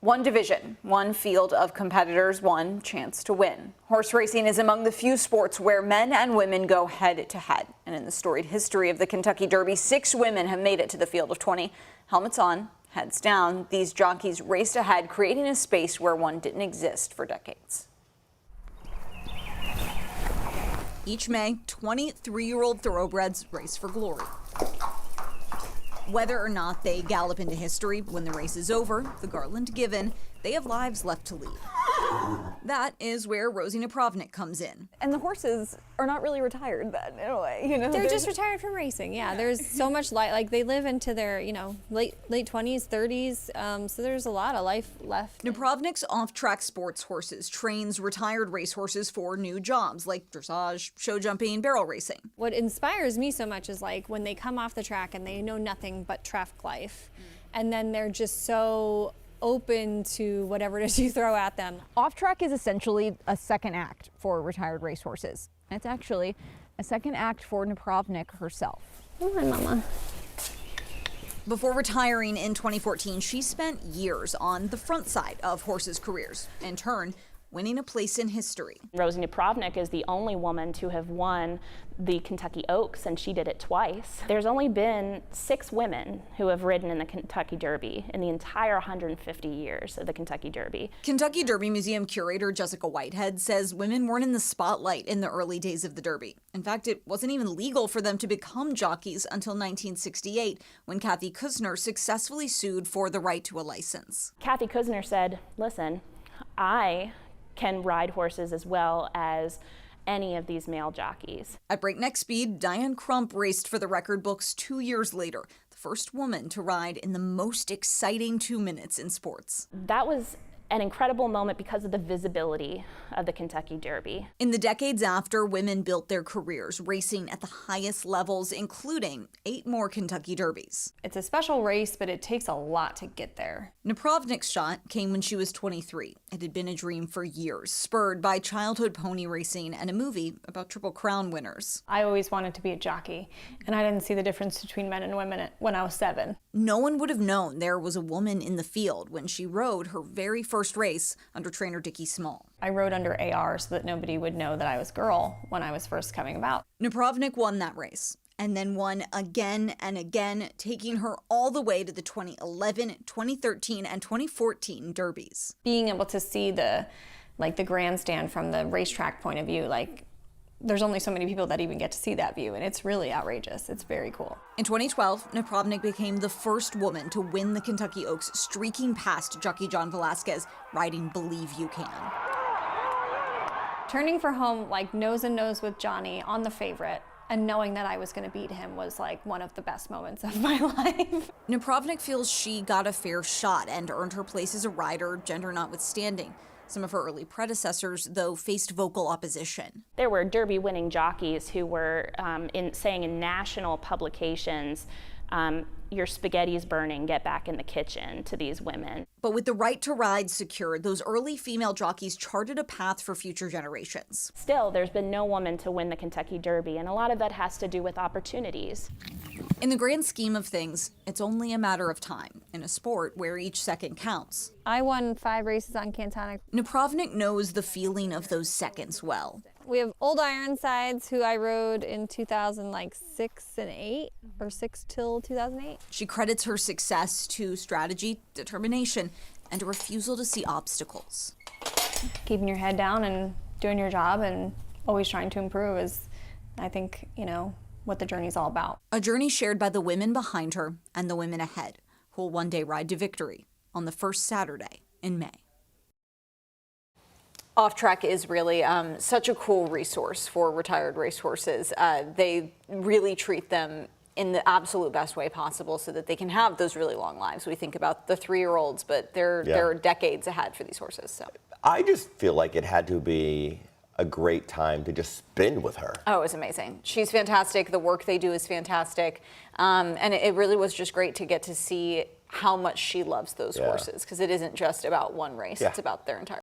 One division, one field of competitors, one chance to win. Horse racing is among the few sports where men and women go head to head. And in the storied history of the Kentucky Derby, 6 women have made it to the field of 20. Helmets on, heads down, these jockeys raced ahead, creating a space where one didn't exist for decades. Each May, 23-year-old thoroughbreds race for glory. Whether or not they gallop into history when the race is over, the garland given, they have lives left to lead. That is where Rosie Napravnik comes in. And the horses are not really retired then, in a way, you know? They're just retired from racing, yeah. There's so much life, like they live into their, late 20s, 30s, so there's a lot of life left. Napravnik's off-track sports horses trains retired racehorses for new jobs like dressage, show jumping, barrel racing. What inspires me so much is like when they come off the track and they know nothing but traffic life, and then they're just so open to whatever it is you throw at them. Off-track is essentially a second act for retired racehorses. And it's actually a second act for Napravnik herself. Oh, hi, Mama. Before retiring in 2014, she spent years on the front side of horses' careers, in turn, winning a place in history. Rosie Napravnik is the only woman to have won the Kentucky Oaks, and she did it twice. There's only been 6 women who have ridden in the Kentucky Derby in the entire 150 years of the Kentucky Derby. Kentucky Derby Museum curator Jessica Whitehead says women weren't in the spotlight in the early days of the Derby. In fact, it wasn't even legal for them to become jockeys until 1968, when Kathy Kusner successfully sued for the right to a license. Kathy Kusner said, listen, I can ride horses as well as any of these male jockeys. At breakneck speed, Diane Crump raced for the record books 2 years later, the first woman to ride in the most exciting 2 minutes in sports. That was an incredible moment because of the visibility of the Kentucky Derby. In the decades after, women built their careers racing at the highest levels, including 8 more Kentucky Derbies. It's a special race, but it takes a lot to get there. Napravnik's shot came when she was 23. It had been a dream for years, spurred by childhood pony racing and a movie about Triple Crown winners. I always wanted to be a jockey, and I didn't see the difference between men and women when I was 7. No one would have known there was a woman in the field when she rode her very first race under trainer Dickie Small. I rode under AR so that nobody would know that I was girl when I was first coming about. Napravnik won that race, and then won again and again, taking her all the way to the 2011, 2013, and 2014 Derbies. Being able to see the grandstand from the racetrack point of view, there's only so many people that even get to see that view, and it's really outrageous. It's very cool. In 2012, Napravnik became the first woman to win the Kentucky Oaks, streaking past jockey John Velasquez, riding Believe You Can. Turning for home, nose and nose with Johnny on the favorite, and knowing that I was going to beat him was one of the best moments of my life. Napravnik feels she got a fair shot and earned her place as a rider, gender notwithstanding. Some of her early predecessors, though, faced vocal opposition. There were Derby-winning jockeys who were saying in national publications, your spaghetti's burning, get back in the kitchen, to these women. But with the right to ride secured, those early female jockeys charted a path for future generations. Still, there's been no woman to win the Kentucky Derby, and a lot of that has to do with opportunities. In the grand scheme of things, it's only a matter of time in a sport where each second counts. I won 5 races on Cantonic. Napravnik knows the feeling of those seconds well. We have Old Ironsides, who I rode in 2006 and 8, or 6 till 2008. She credits her success to strategy, determination, and a refusal to see obstacles. Keeping your head down and doing your job and always trying to improve is, I think, what the journey's all about. A journey shared by the women behind her and the women ahead, who will one day ride to victory on the first Saturday in May. Off-track is really such a cool resource for retired racehorses. They really treat them in the absolute best way possible so that they can have those really long lives. We think about the 3-year-olds, but they're decades ahead for these horses. So I just feel like it had to be a great time to just spin with her. Oh, it was amazing. She's fantastic. The work they do is fantastic. And it really was just great to get to see how much she loves those horses, because it isn't just about one race. It's about their entire